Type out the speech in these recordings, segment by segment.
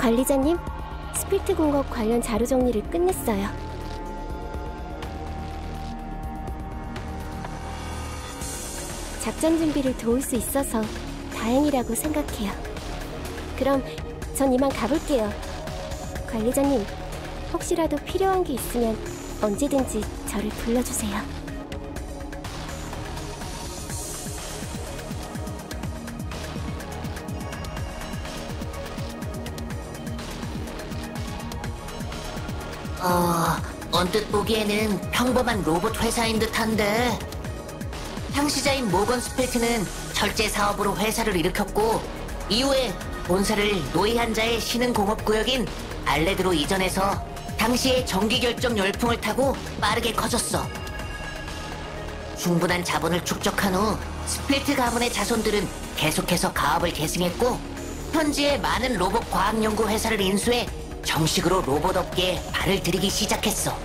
관리자님, 스필트 공업 관련 자료 정리를 끝냈어요. 작전 준비를 도울 수 있어서 다행이라고 생각해요. 그럼 전 이만 가볼게요. 관리자님, 혹시라도 필요한 게 있으면 언제든지 저를 불러주세요. 언뜻 보기에는 평범한 로봇 회사인 듯한데, 창시자인 모건 스펠트는 철제 사업으로 회사를 일으켰고 이후에 본사를 노이한자의 신흥공업구역인 알레드로 이전해서 당시의 전기결정 열풍을 타고 빠르게 커졌어. 충분한 자본을 축적한 후 스펠트 가문의 자손들은 계속해서 가업을 계승했고 현지의 많은 로봇 과학연구 회사를 인수해 정식으로 로봇 업계에 발을 들이기 시작했어.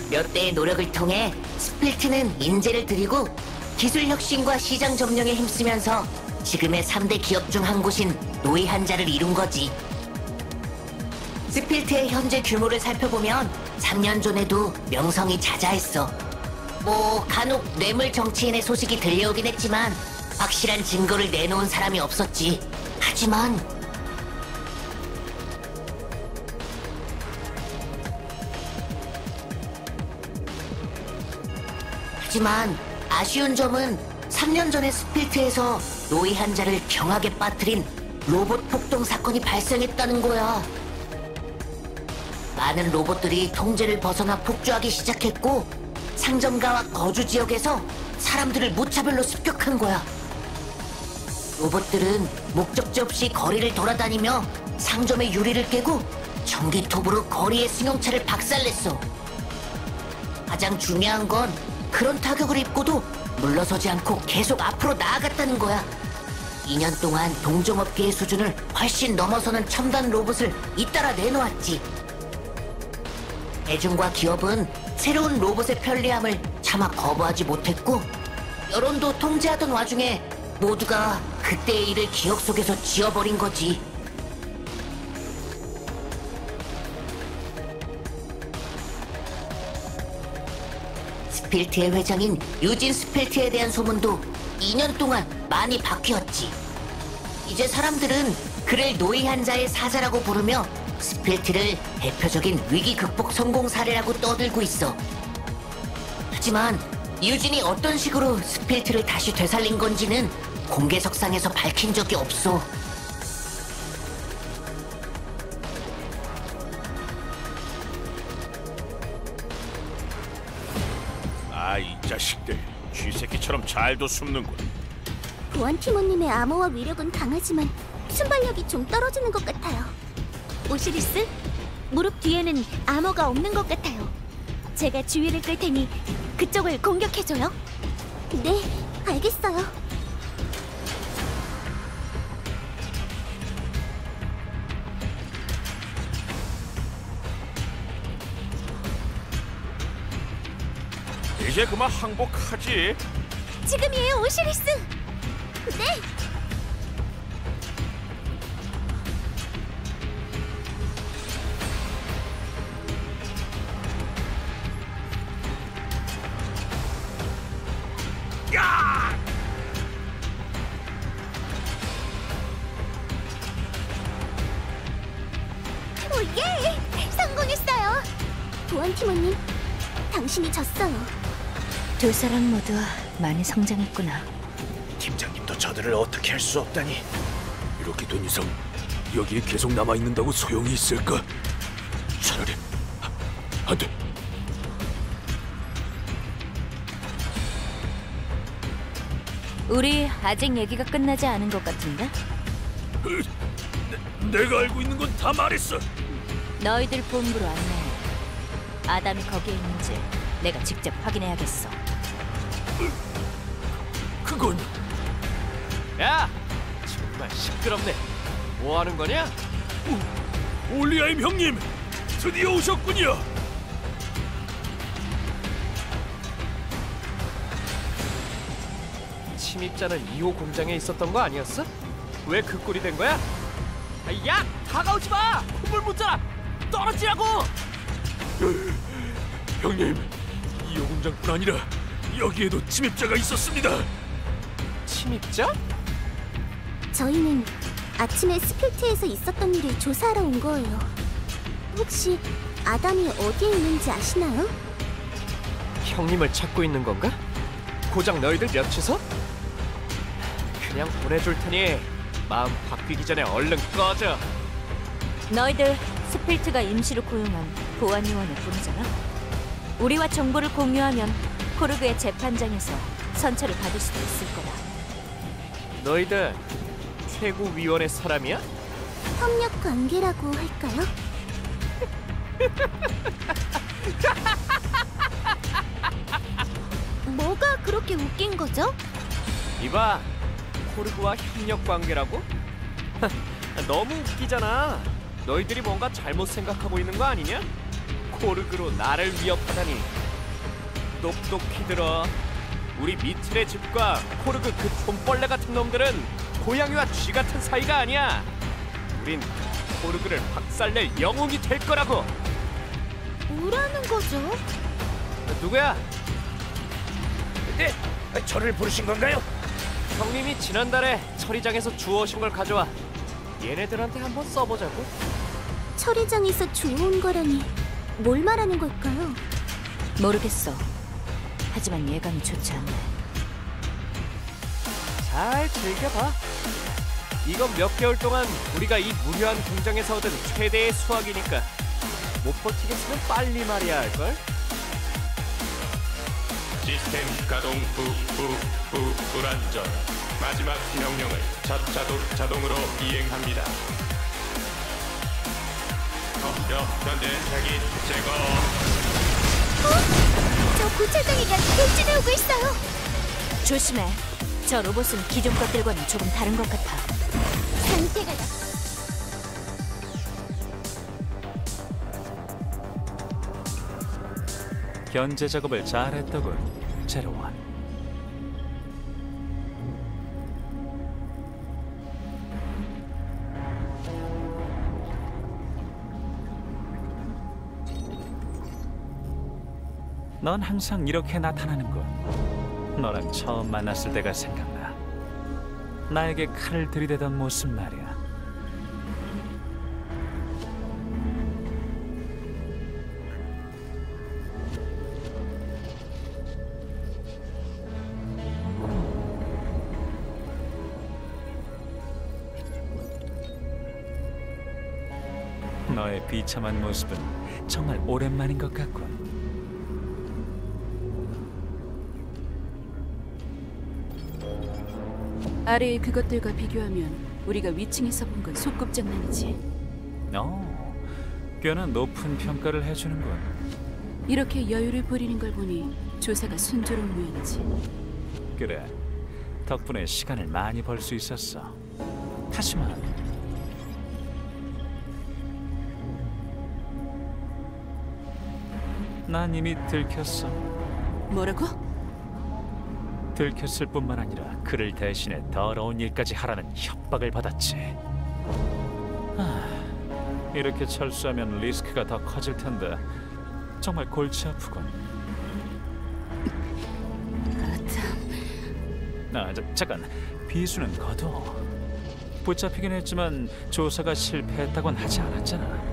몇 대의 노력을 통해 스펠트는 인재를 들이고 기술 혁신과 시장 점령에 힘쓰면서 지금의 3대 기업 중 한 곳인 노이한자를 이룬 거지. 스펠트의 현재 규모를 살펴보면 3년 전에도 명성이 자자했어. 간혹 뇌물 정치인의 소식이 들려오긴 했지만 확실한 증거를 내놓은 사람이 없었지. 하지만 아쉬운 점은 3년 전에 스필트에서 노이한자를 경악에 빠뜨린 로봇 폭동 사건이 발생했다는 거야. 많은 로봇들이 통제를 벗어나 폭주하기 시작했고 상점가와 거주 지역에서 사람들을 무차별로 습격한 거야. 로봇들은 목적지 없이 거리를 돌아다니며 상점의 유리를 깨고 전기톱으로 거리의 승용차를 박살냈어. 가장 중요한 건 그런 타격을 입고도 물러서지 않고 계속 앞으로 나아갔다는 거야. 2년 동안 동종업계의 수준을 훨씬 넘어서는 첨단 로봇을 잇따라 내놓았지. 대중과 기업은 새로운 로봇의 편리함을 차마 거부하지 못했고 여론도 통제하던 와중에 모두가 그때의 일을 기억 속에서 지워버린 거지. 스펠트의 회장인 유진 스펠트에 대한 소문도 2년 동안 많이 바뀌었지. 이제 사람들은 그를 노이한자의 사자라고 부르며 스펠트를 대표적인 위기 극복 성공 사례라고 떠들고 있어. 하지만 유진이 어떤 식으로 스펠트를 다시 되살린 건지는 공개석상에서 밝힌 적이 없어. 이 자식들 쥐새끼처럼 잘도 숨는군. 보안팀원님의 암호화 위력은 강하지만 순발력이 좀 떨어지는 것 같아요. 오시리스, 무릎 뒤에는 암호가 없는 것 같아요. 제가 주위를 끌 테니 그쪽을 공격해줘요. 네, 알겠어요. 이제 그만 항복하지. 지금이에요, 오시리스. 네. 야! 오예! 성공했어요. 보안팀원님, 당신이 졌어요. 두 사람 모두 많이 성장했구나. 팀장님도 저들을 어떻게 할 수 없다니. 이렇게 된 이상 여기에 계속 남아있는다고 소용이 있을까? 차라리 안 돼. 우리 아직 얘기가 끝나지 않은 것 같은데? 내가 알고 있는 건 다 말했어. 너희들 본부로 안내해. 아담이 거기에 있는지 내가 직접 확인해야겠어. 그건... 야! 정말 시끄럽네. 뭐 하는 거냐? 올리아임 형님! 드디어 오셨군요! 침입자는 2호 공장에 있었던 거 아니었어? 왜 그 꼴이 된 거야? 야, 다가오지 마! 콧물 묻잖아! 떨어지라고! 형님, 이 요공장뿐 아니라 여기에도 침입자가 있었습니다. 침입자? 저희는 아침에 스필트에서 있었던 일을 조사하러 온 거예요. 혹시 아담이 어디에 있는지 아시나요? 형님을 찾고 있는 건가? 고작 너희들 몇이서? 그냥 보내줄 테니 마음 바뀌기 전에 얼른 꺼져. 너희들 스필트가 임시로 고용한 보안 요원을 부르잖아. 우리와 정보를 공유하면 코르그의 재판장에서 선처를 받을 수도 있을 거다. 너희들 최고위원회 사람이야? 협력 관계라고 할까요? 뭐가 그렇게 웃긴 거죠? 이봐, 코르그와 협력 관계라고? 너무 웃기잖아. 너희들이 뭔가 잘못 생각하고 있는 거 아니냐? 코르그로 나를 위협하다니. 똑똑히 들어. 우리 미틀의 집과 코르그 그 촌벌레 같은 놈들은 고양이와 쥐 같은 사이가 아니야. 우린 코르그를 박살낼 영웅이 될 거라고. 뭐라는 거죠? 누구야? 네, 저를 부르신 건가요? 형님이 지난달에 처리장에서 주워오신 걸 가져와. 얘네들한테 한번 써보자고. 처리장에서 주워온 거라니 뭘 말하는 걸까요? 모르겠어. 하지만 예감이 좋지 않네. 잘 즐겨봐. 이건 몇 개월 동안 우리가 이 무료한 공장에서 얻은 최대의 수확이니까 못 버티겠으면 빨리 말해야 할걸? 시스템 가동 불안전. 마지막 명령을 자동으로 이행합니다. 현대 핵인 제거. 저 구체장이가 돌진해 오고 있어요. 조심해. 저 로봇은 기존 것들과는 조금 다른 것 같아. 상태가 견제 작업을 잘했더군, 제로원. 넌 항상 이렇게 나타나는군. 너랑 처음 만났을 때가 생각나. 나에게 칼을 들이대던 모습 말이야. 너의 비참한 모습은 정말 오랜만인 것 같군. 아래의 그것들과 비교하면 우리가 위층에서 본 건 소꿉장난이지. 꽤나 높은 평가를 해주는군. 이렇게 여유를 부리는 걸 보니 조사가 순조로운 모양이지. 그래, 덕분에 시간을 많이 벌 수 있었어. 하지만 난 이미 들켰어. 뭐라고? 들켰을 뿐만 아니라 그를 대신해 더러운 일까지 하라는 협박을 받았지. 이렇게 철수하면 리스크가 더 커질 텐데 정말 골치 아프군. 잠깐, 비수는 거둬. 붙잡히긴 했지만 조사가 실패했다곤 하지 않았잖아.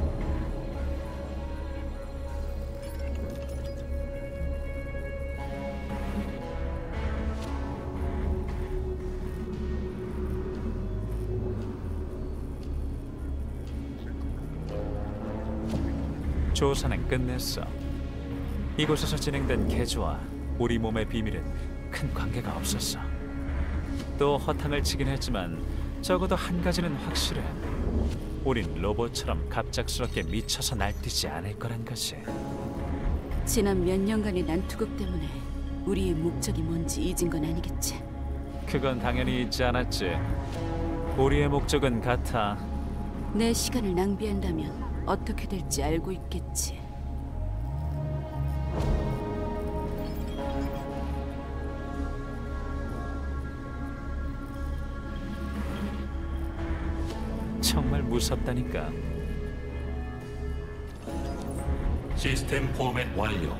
조사는 끝냈어. 이곳에서 진행된 개조와 우리 몸의 비밀은 큰 관계가 없었어. 또 허탕을 치긴 했지만 적어도 한 가지는 확실해. 우린 로봇처럼 갑작스럽게 미쳐서 날뛰지 않을 거란 것이. 지난 몇 년간의 난투극 때문에 우리의 목적이 뭔지 잊은 건 아니겠지. 그건 당연히 잊지 않았지. 우리의 목적은 같아. 내 시간을 낭비한다면 어떻게 될지 알고 있겠지. 정말 무섭다니까. 시스템 포맷 완료.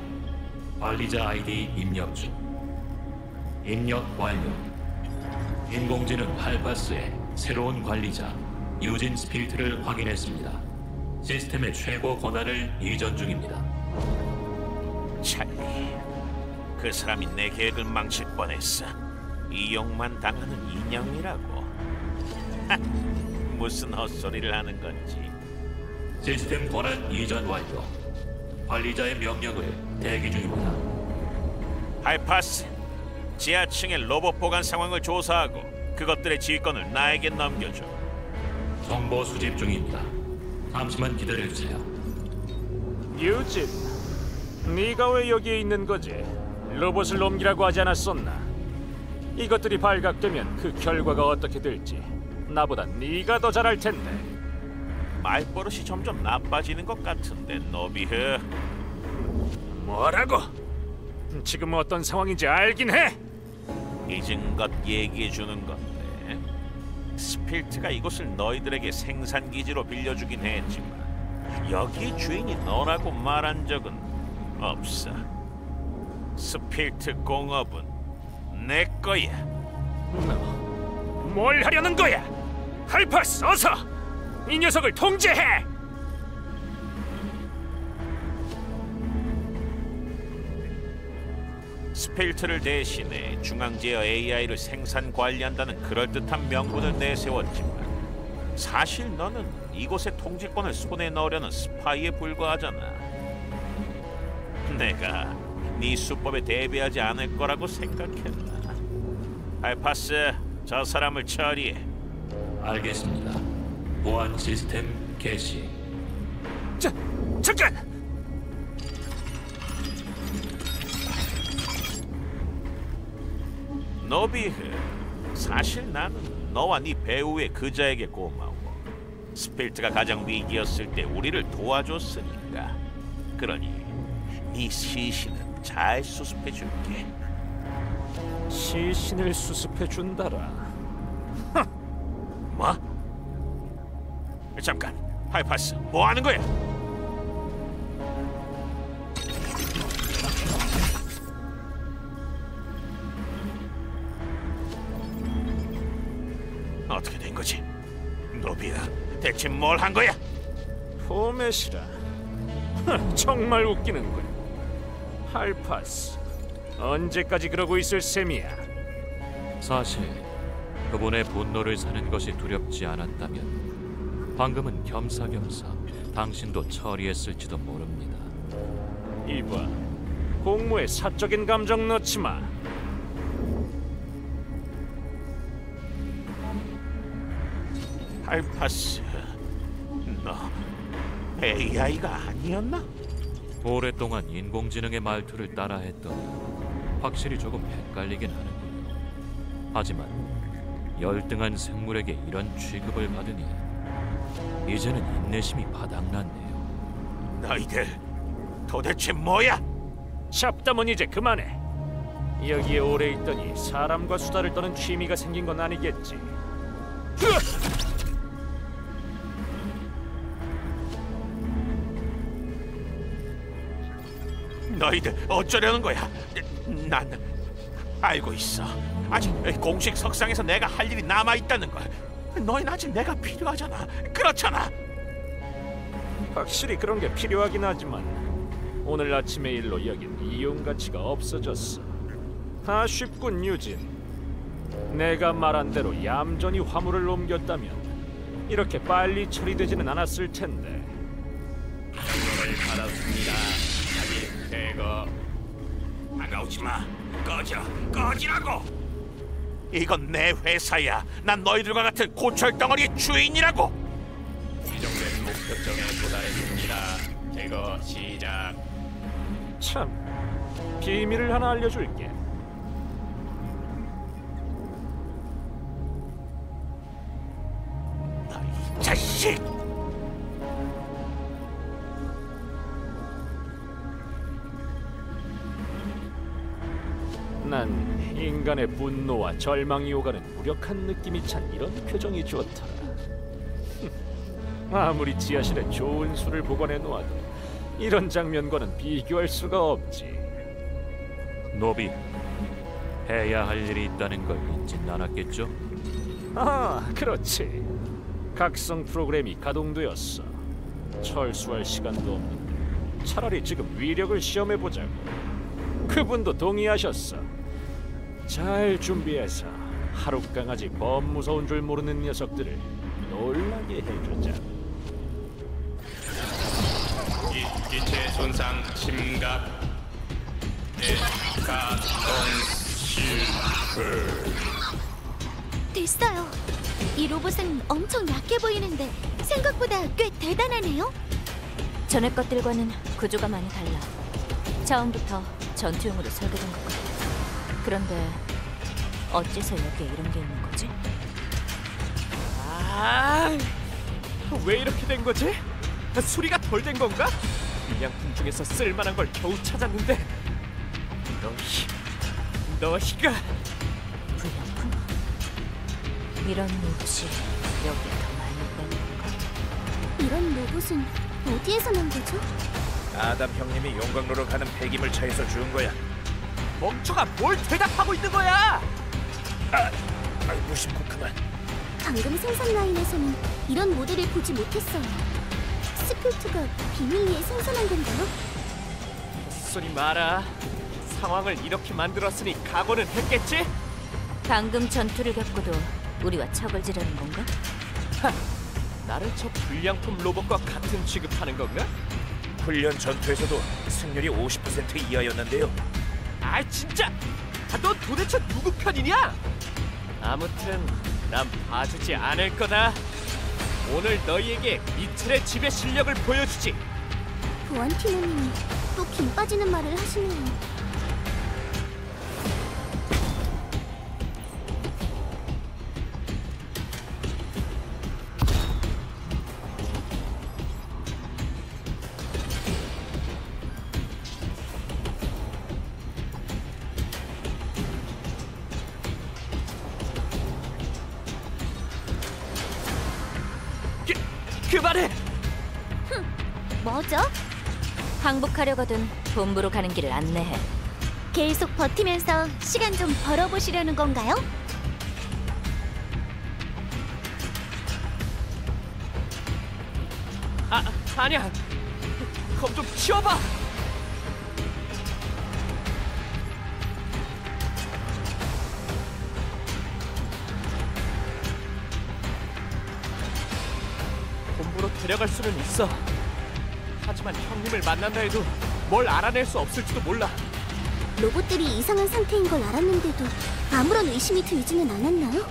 관리자 아이디 입력 중. 입력 완료. 인공지능 할파스의 새로운 관리자 유진 스필트를 확인했습니다. 시스템의 최고 권한을 이전 중입니다. 찰리, 그 사람이 내 계획을 망칠 뻔했어. 이용만 당하는 인형이라고. 무슨 헛소리를 하는 건지. 시스템 권한 이전 완료. 관리자의 명령을 대기 중입니다. 하이파스, 지하층의 로봇 보관 상황을 조사하고 그것들의 지휘권을 나에게 넘겨줘. 정보 수집 중입니다. 잠시만 기다려주세요. 유진, 네가 왜 여기에 있는 거지? 로봇을 넘기라고 하지 않았었나? 이것들이 발각되면 그 결과가 어떻게 될지 나보다 네가 더 잘할 텐데. 말버릇이 점점 나빠지는 것 같은데, 노비흐. 뭐라고? 지금 어떤 상황인지 알긴 해? 잊은 것 얘기해 주는 건데, 스필트가 이곳을 너희들에게 생산기지로 빌려주긴 했지만 여기 주인이 너라고 말한 적은 없어. 스필트 공업은 내 거야. 뭘 하려는 거야? 할파스, 어서! 이 녀석을 통제해! 스필트를 대신해 중앙제어 AI를 생산 관리한다는 그럴듯한 명분을 내세웠지만 사실 너는 이곳의 통제권을 손에 넣으려는 스파이에 불과하잖아. 내가 네 수법에 대비하지 않을 거라고 생각했나? 알파스, 저 사람을 처리해. 알겠습니다. 보안 시스템 개시. 잠깐! 노비흐, 사실 나는 너와 네 배우의 그자에게 고마워. 스필트가 가장 위기였을 때 우리를 도와줬으니까. 그러니 네 시신은 잘 수습해줄게. 시신을 수습해준다라. 뭐? 잠깐, 하이파스, 뭐 하는 거야? 어떻게 된 거지? 노비야, 대체 뭘 한 거야? 포맷이라. 정말 웃기는군. 할파스, 언제까지 그러고 있을 셈이야? 사실 그분의 분노를 사는 것이 두렵지 않았다면 방금은 겸사겸사 당신도 처리했을지도 모릅니다. 이봐, 공무에 사적인 감정 넣지 마. 알파스, 너 AI가 아니었나? 오랫동안 인공지능의 말투를 따라했더니 확실히 조금 헷갈리긴 하는군요. 하지만 열등한 생물에게 이런 취급을 받으니 이제는 인내심이 바닥났네요. 너희들 도대체 뭐야? 잡담은 이제 그만해. 여기에 오래 있더니 사람과 수다를 떠는 취미가 생긴 건 아니겠지? 너희들 어쩌려는 거야? 난 알고 있어. 아직 공식 석상에서 내가 할 일이 남아있다는 걸. 너희는 아직 내가 필요하잖아. 그렇잖아. 확실히 그런 게 필요하긴 하지만 오늘 아침의 일로 여긴 이용 가치가 없어졌어. 아쉽군, 유진. 내가 말한 대로 얌전히 화물을 옮겼다면 이렇게 빨리 처리되지는 않았을 텐데. 이걸 받았습니다. 자기 제거. 다가오지 마. 꺼지라고. 이건 내 회사야. 난 너희들과 같은 고철 덩어리의 주인이라고. 지정된 목표점에 도달했습니다. 제거 시작. 참, 비밀을 하나 알려줄게. 이 자식! 난 인간의 분노와 절망이 오가는 무력한 느낌이 찬 이런 표정이 좋더라. 아무리 지하실에 좋은 술을 보관해 놓아도 이런 장면과는 비교할 수가 없지. 노비, 해야 할 일이 있다는 걸 잊진 않았겠죠? 아, 그렇지. 각성 프로그램이 가동되었어. 철수할 시간도 없는데 차라리 지금 위력을 시험해보자고. 그분도 동의하셨어. 잘 준비해서 하룻강아지 범 무서운 줄 모르는 녀석들을 놀라게 해주자. 기체 손상 심각. 가동 실패. 됐어요. 이 로봇은 엄청 약해 보이는데 생각보다 꽤 대단하네요. 전에 것들과는 구조가 많이 달라. 처음부터 전투용으로 설계된 것 같아. 그런데 어째서 여기에 이런 게 있는 거지? 아, 왜 이렇게 된 거지? 수리가 덜 된 건가? 불량품 중에서 쓸만한 걸 겨우 찾았는데 너희가 불량품? 이런 로봇이 여기에 더 많이 있다는 건가? 이런 로봇은 어디에서 난 거죠? 아담 형님이 용광로로 가는 폐기물차에서 준 거야. 멍청아, 뭘 대답하고 있는 거야? 무심코 그만. 방금 생산 라인에서는 이런 모델을 보지 못했어요. 스필트가 비밀리에 생산한 건가요? 헛소리 마라. 상황을 이렇게 만들었으니 각오는 했겠지? 방금 전투를 겪고도 우리와 척을 지르는 건가? 나를 저 불량품 로봇과 같은 취급하는 건가? 훈련 전투에서도 승률이 50% 이하였는데요. 아, 진짜! 넌 도대체 누구 편이냐? 아무튼 난 봐주지 않을 거다. 오늘 너희에게 이틀의 지배 실력을 보여주지. 보안팀원님이 또 김 빠지는 말을 하시네요. 그만해! 뭐죠? 항복하려거든 본부로 가는 길을 안내해. 계속 버티면서 시간 좀 벌어보시려는 건가요? 아니야. 검 좀 치워봐. 본부로 데려갈 수는 있어. 하지만 형님을 만난다 해도 뭘 알아낼 수 없을지도 몰라. 로봇들이 이상한 상태인 걸 알았는데도 아무런 의심이 들지는 않았나요?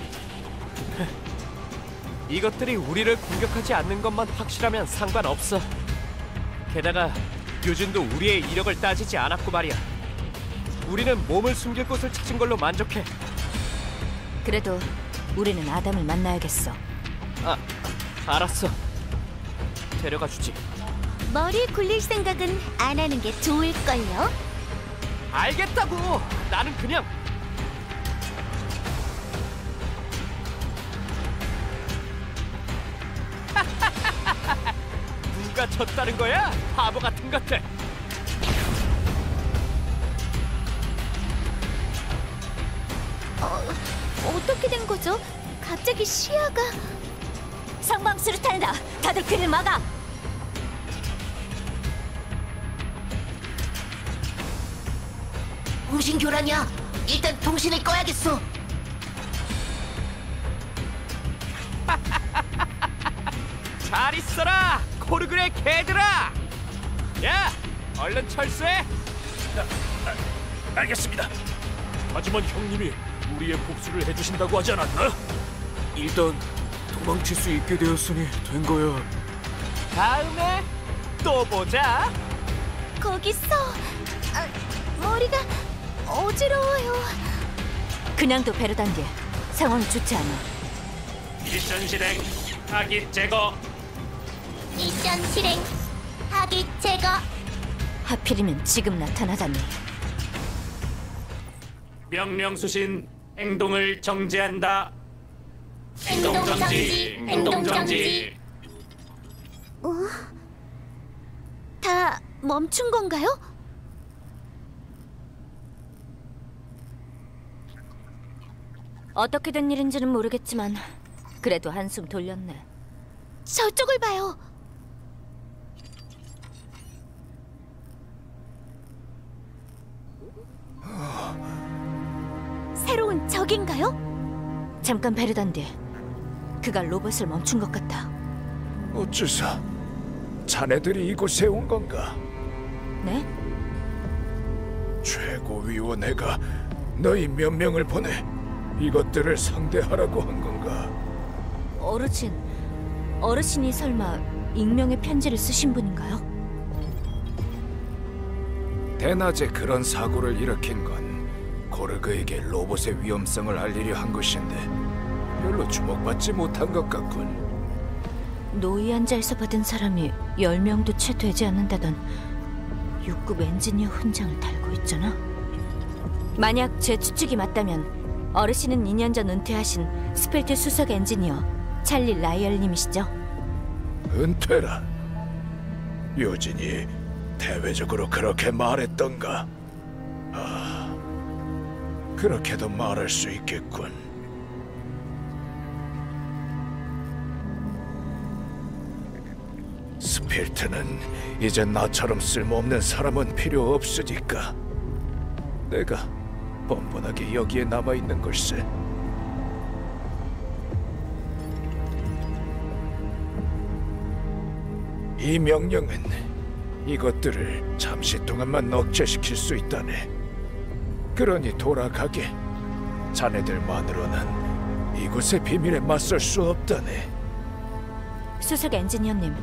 이것들이 우리를 공격하지 않는 것만 확실하면 상관없어. 게다가 유진도 우리의 이력을 따지지 않았고 말이야. 우리는 몸을 숨길 곳을 찾은 걸로 만족해. 그래도 우리는 아담을 만나야겠어. 알았어. 데려가 주지. 머리 굴릴 생각은 안 하는 게 좋을걸요? 알겠다고. 나는 그냥 누가 졌다는 거야? 바보 같은 것들. 어떻게 된 거죠? 갑자기 시야가... 상방 수류탄이다. 다들 귀를 막아. 통신 교란이야. 일단 통신을 꺼야겠어. 잘 있어라, 코르그의 개들아. 야, 얼른 철수해. 알겠습니다. 하지만 형님이 우리의 복수를 해주신다고 하지 않았나? 일단 도망칠 수 있게 되었으니 된 거야. 다음에 또 보자. 거기서... 머리가 어지러워요. 그냥 또 배로 당겨. 상황이 좋지 않아. 미션 실행, 타깃 제거. 미션 실행, 타깃 제거. 하필이면 지금 나타나다니. 명령 수신, 행동을 정지한다. 행동 정지, 행동 정지. 다 멈춘 건가요? 어떻게 된 일인지는 모르겠지만 그래도 한숨 돌렸네. 저쪽을 봐요. 새로운 적인가요? 잠깐 베르단디, 그가 로봇을 멈춘 것 같다. 어째서 자네들이 이곳에 온 건가? 네? 최고위원회가 너희 몇 명을 보내 이것들을 상대하라고 한 건가? 어르신이 설마 익명의 편지를 쓰신 분인가요? 대낮에 그런 사고를 일으킨 건 고르그에게 로봇의 위험성을 알리려 한 것인데 별로 주목받지 못한 것 같군. 노이안자에서 받은 사람이 10명도 채 되지 않는다던 6급 엔지니어 훈장을 달고 있잖아. 만약 제 추측이 맞다면 어르신은 2년 전 은퇴하신 스펠트 수석 엔지니어 찰리 라이얼님이시죠? 은퇴라? 요진이 대외적으로 그렇게 말했던가? 그렇게도 말할 수 있겠군. 스필트는 이제 나처럼 쓸모없는 사람은 필요 없으니까 내가 뻔뻔하게 여기에 남아있는 걸세. 이 명령은 이것들을 잠시 동안만 억제시킬 수 있다네. 그러니 돌아가게. 자네들만으로는 이곳의 비밀에 맞설 수 없다네. 수석 엔지니어님,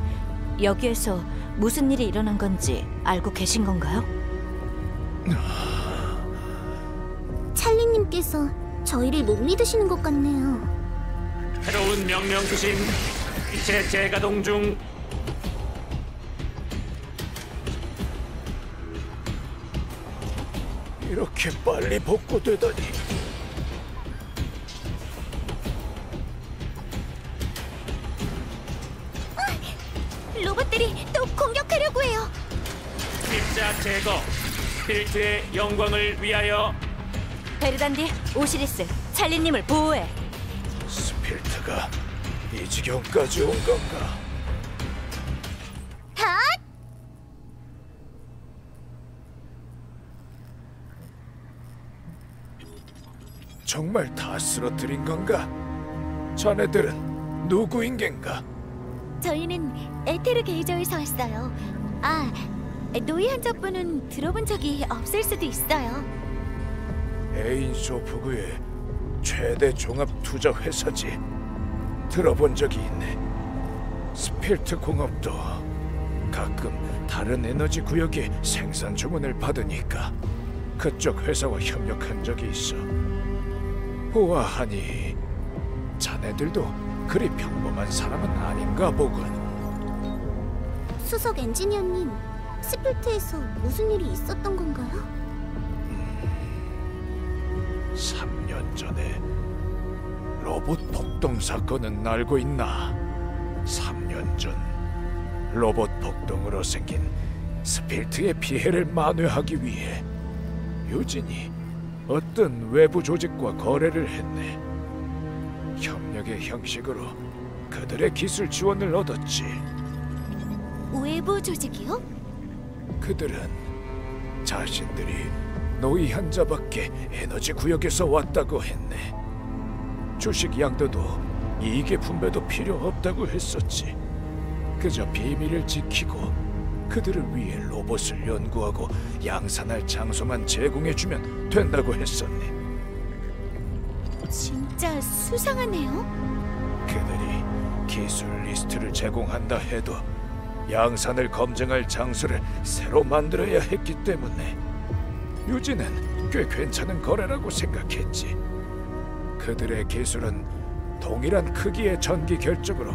여기에서 무슨 일이 일어난 건지 알고 계신 건가요? 찰리님께서 저희를 못 믿으시는 것 같네요. 새로운 명령 수신. 이제 재가동 중. 이렇게 빨리 복구되다니. 로봇들이 또 공격하려고 해요. 입자 제거. 필트의 영광을 위하여. 베르단디, 오시리스, 찰리님을 보호해. 스필트가 이 지경까지 온 건가? 핫! 정말 다 쓰러뜨린 건가? 자네들은 누구인 겐가? 저희는 에테르 게이저에서 왔어요. 노이 한자분은 들어본 적이 없을 수도 있어요. 에인소프그의 최대 종합 투자 회사지. 들어본 적이 있네. 스필트 공업도 가끔 다른 에너지 구역에 생산 주문을 받으니까 그쪽 회사와 협력한 적이 있어. 보아하니 자네들도 그리 평범한 사람은 아닌가 보군. 수석 엔지니어님, 스필트에서 무슨 일이 있었던 건가요? 3년 전에 로봇 폭동 사건은 알고 있나? 3년 전 로봇 폭동으로 생긴 스필트의 피해를 만회하기 위해 유진이 어떤 외부 조직과 거래를 했네. 협력의 형식으로 그들의 기술 지원을 얻었지. 외부 조직이요? 그들은 자신들이 노이 한자밖에 에너지 구역에서 왔다고 했네. 주식 양도도 이익의 분배도 필요 없다고 했었지. 그저 비밀을 지키고 그들을 위해 로봇을 연구하고 양산할 장소만 제공해주면 된다고 했었네. 진짜 수상하네요. 그들이 기술 리스트를 제공한다 해도 양산을 검증할 장소를 새로 만들어야 했기 때문에 유진은 꽤 괜찮은 거래라고 생각했지. 그들의 기술은 동일한 크기의 전기 결정으로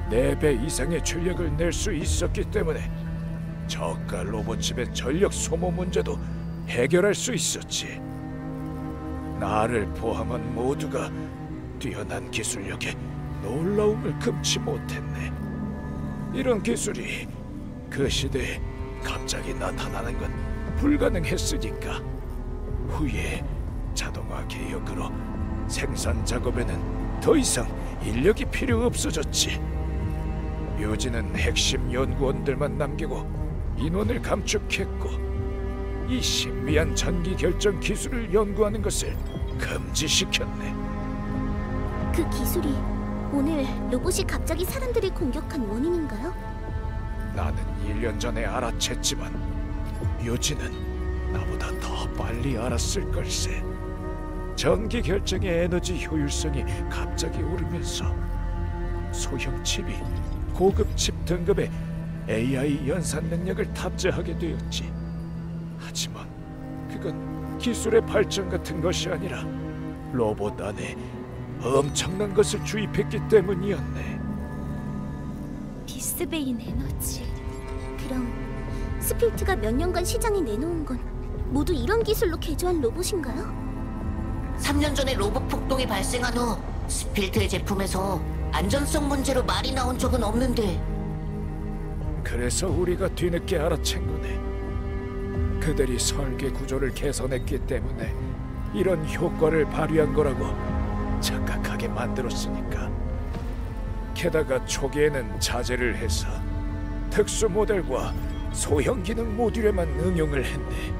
4배 이상의 출력을 낼 수 있었기 때문에 저가 로봇칩의 전력 소모 문제도 해결할 수 있었지. 나를 포함한 모두가 뛰어난 기술력에 놀라움을 금치 못했네. 이런 기술이 그 시대에 갑자기 나타나는 건 불가능했으니까 후에 자동화 개혁으로 생산 작업에는 더 이상 인력이 필요 없어졌지. 묘지는 핵심 연구원들만 남기고 인원을 감축했고 이 신비한 전기 결정 기술을 연구하는 것을 금지시켰네. 그 기술이 오늘 로봇이 갑자기 사람들을 공격한 원인인가요? 나는 1년 전에 알아챘지만 묘지는 나보다 더 빨리 알았을 걸세. 전기 결정의 에너지 효율성이 갑자기 오르면서 소형 칩이 고급 칩 등급의 AI 연산 능력을 탑재하게 되었지. 하지만 그건 기술의 발전 같은 것이 아니라 로봇 안에 엄청난 것을 주입했기 때문이었네. 디스베인 에너지. 그럼 스필트가 몇 년간 시장에 내놓은 건 모두 이런 기술로 개조한 로봇인가요? 3년 전에 로봇 폭동이 발생한 후 스필트의 제품에서 안전성 문제로 말이 나온 적은 없는데. 그래서 우리가 뒤늦게 알아챈 거네. 그들이 설계 구조를 개선했기 때문에 이런 효과를 발휘한 거라고 착각하게 만들었으니까. 게다가 초기에는 자제를 해서 특수 모델과 소형 기능 모듈에만 응용을 했네.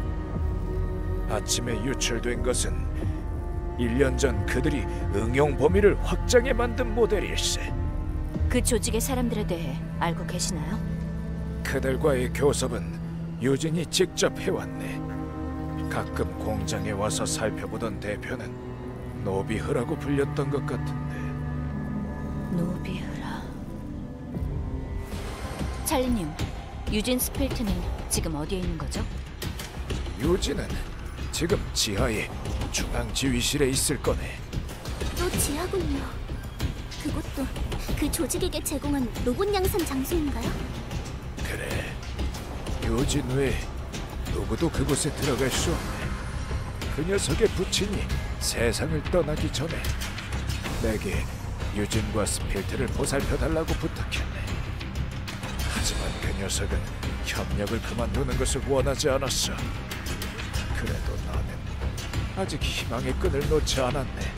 아침에 유출된 것은 1년 전 그들이 응용 범위를 확장해 만든 모델일세. 그 조직의 사람들에 대해 알고 계시나요? 그들과의 교섭은 유진이 직접 해왔네. 가끔 공장에 와서 살펴보던 대표는 노비흐라고 불렸던 것 같은데. 노비흐라. 찰리님, 유진 스필트는 지금 어디에 있는 거죠? 유진은 지금 지하의 중앙지휘실에 있을 거네. 또 지하군요. 그것도 그 조직에게 제공한 로봇 양산 장소인가요? 그래. 유진 외에 누구도 그곳에 들어갈 수 없네. 그 녀석의 부친이 세상을 떠나기 전에 내게 유진과 스필트를 보살펴달라고 부탁했네. 하지만 그 녀석은 협력을 그만두는 것을 원하지 않았어. 그래도 나는 아직 희망의 끈을 놓지 않았네.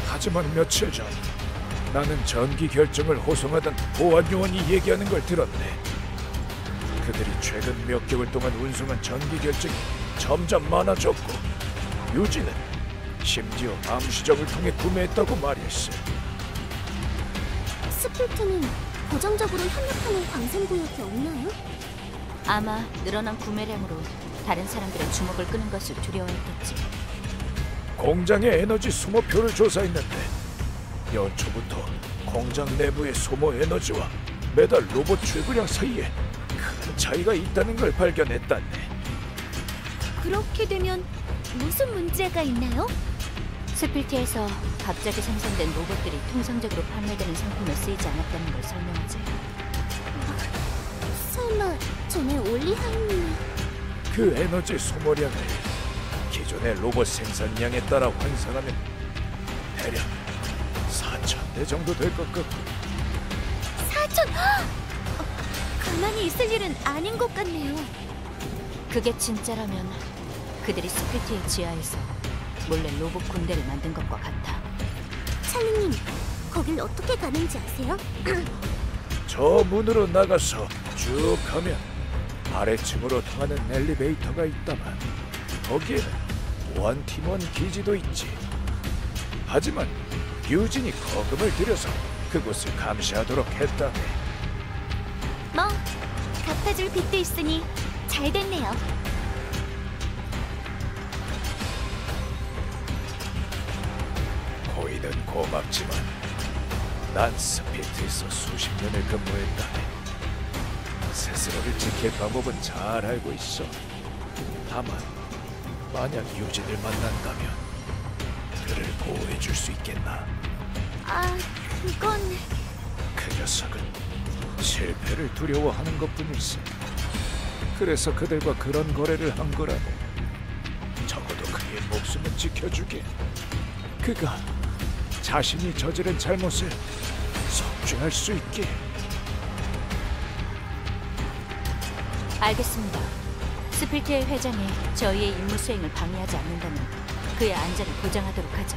하지만 며칠 전 나는 전기 결정을 호송하던 보안 요원이 얘기하는 걸 들었네. 그들이 최근 몇 개월 동안 운송한 전기 결정이 점점 많아졌고 유진은 심지어 암시정을 통해 구매했다고 말했어. 스필트는 고정적으로 협력하는 광산 구역이 없나요? 아마 늘어난 구매량으로 다른 사람들의 주목을 끄는 것을 두려워했겠지. 공장의 에너지 소모표를 조사했는데 연초부터 공장 내부의 소모 에너지와 매달 로봇 출구량 사이에 큰 차이가 있다는 걸 발견했다네. 그렇게 되면 무슨 문제가 있나요? 스필트에서 갑자기 생성된 로봇들이 통상적으로 판매되는 상품에 쓰이지 않았다는 걸 설명하지. 설마 전에 올리하임님이 그 에너지 소모량을 기존의 로봇 생산량에 따라 환산하면 대략 4,000대 정도 될 것 같고. 4,000! 가만히 있을 일은 아닌 것 같네요. 그게 진짜라면 그들이 스필트의 지하에서 몰래 로봇 군대를 만든 것과 같아. 찰리님, 거길 어떻게 가는지 아세요? 저 문으로 나가서 쭉 가면 아래층으로 통하는 엘리베이터가 있다만 거기에는 보안팀원 기지도 있지. 하지만 유진이 거금을 들여서 그곳을 감시하도록 했다네. 뭐, 갚아줄 빚도 있으니 잘 됐네요. 고인은 고맙지만 난 스필트에서 수십 년을 근무했다네. 스스로를 지킬 방법은 잘 알고 있어. 다만 만약 유진을 만난다면 그를 보호해줄 수 있겠나? 아, 그건... 그 녀석은 실패를 두려워하는 것뿐일세. 그래서 그들과 그런 거래를 한 거라고. 적어도 그의 목숨은 지켜주게. 그가 자신이 저지른 잘못을 석중할 수 있게. 알겠습니다. 스필트의 회장이 저희의 임무 수행을 방해하지 않는다면 그의 안전을 보장하도록 하죠.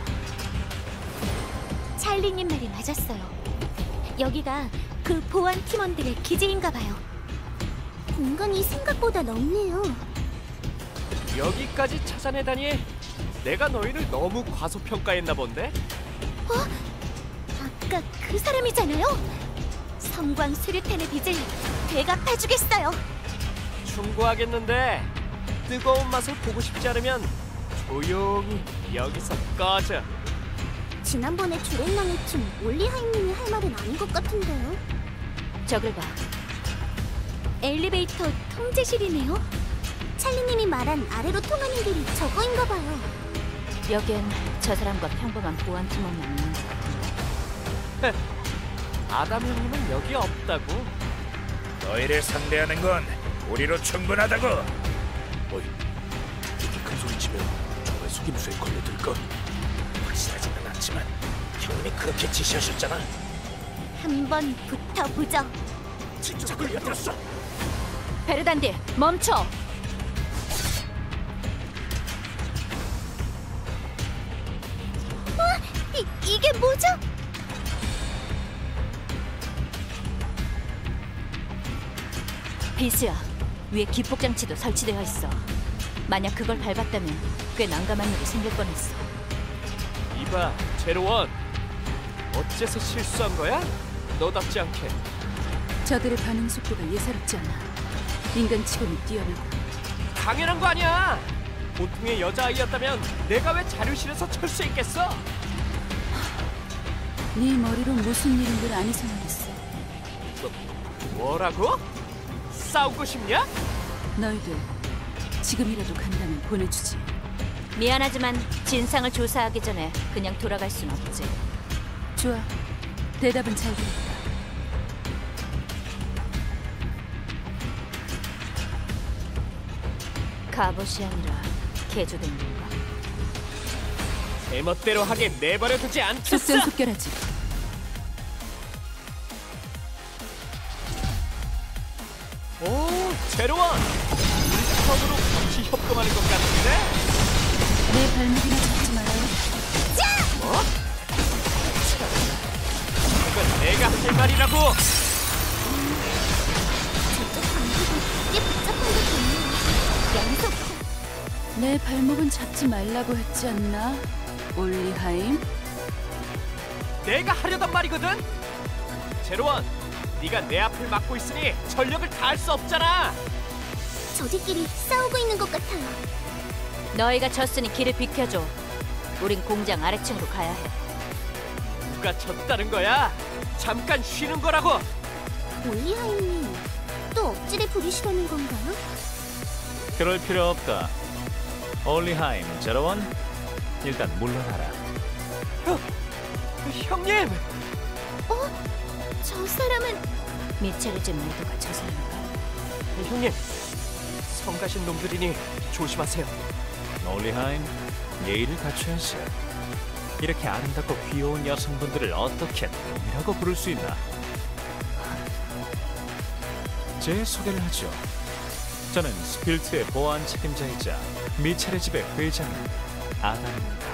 찰리님 말이 맞았어요. 여기가 그 보안 팀원들의 기지인가 봐요. 공간이 생각보다 넓네요. 여기까지 찾아내다니. 내가 너희를 너무 과소평가했나 본데? 아까 그 사람이잖아요. 성광 수류탄의 빚을 되갚아주겠어요. 충고하겠는데 뜨거운 맛을 보고 싶지 않으면 조용히 여기서 꺼져. 지난번에 주랭랑의 팀 올리하임님이 할 말은 아닌 것 같은데요. 저글 봐. 엘리베이터 통제실이네요. 찰리님이 말한 아래로 통하는 길이 저거인가 봐요. 여긴 저 사람과 평범한 보안 팀원만 있는 것 같은데. 아담 형님은 여기 없다고. 너희를 상대하는 건 우리로 충분하다고. 어이, 이렇게 큰 소리 치면 정말 속임수에 걸려들까? 확실하지는 않지만 형님이 그렇게 지시하셨잖아. 한번 붙어보죠. 진짜 걸려들었어. 베르단디, 멈춰! 이게 뭐죠? 비스야, 위에 기폭 장치도 설치되어 있어. 만약 그걸 밟았다면 꽤 난감한 일이 생길 뻔했어. 이봐, 제로원. 어째서 실수한 거야? 너답지 않게. 저들의 반응 속도가 예사롭지 않아. 인간 치고는 뛰어나고. 당연한 거 아니야. 보통의 여자아이였다면 내가 왜 자료실에서 철수했겠어? 네 머리로 무슨 일인 걸 안 이상하겠어. 뭐라고? 싸우고 싶냐? 너희들 지금이라도 간다면 보내주지. 미안하지만 진상을 조사하기 전에 그냥 돌아갈 순 없지. 좋아. 대답은 잘 들었다. 갑옷이 아니라 개조된 건가? 제멋대로 하게 내버려 두지 않겠어. 속전속결하지. 오, 제로원. 우리 처음으로 같이 협동하는 것 같은데? 내 발목이나 잡지 말아요. 뭐? 이건 내가 할 말이라고. 이게 복잡한 게 좋네요. 연속. 내 발목은 잡지 말라고 했지 않나? 올리하임? 내가 하려던 말이거든. 제로원, 네가 내 앞을 막고 있으니 전력을 다할 수 없잖아. 저들끼리 싸우고 있는 것 같아요. 너희가 졌으니 길을 비켜줘. 우린 공장 아래층으로 가야 해. 누가 졌다는 거야? 잠깐 쉬는 거라고. 올리하임님, 또 억지를 부리시려는 건가요? 그럴 필요 없다. 올리하임, 제로원, 일단 물러나라. 형님! 저 사람은 미체르즈 모두가 저 사람인가? 형님, 성가신 놈들이니 조심하세요. 올리하임, 예의를 갖춰야지. 이렇게 아름답고 귀여운 여성분들을 어떻게 놈이라고 부를 수 있나? 제 소개를 하죠. 저는 스필트의 보안 책임자이자 미체르 집의 회장인 아담입니다.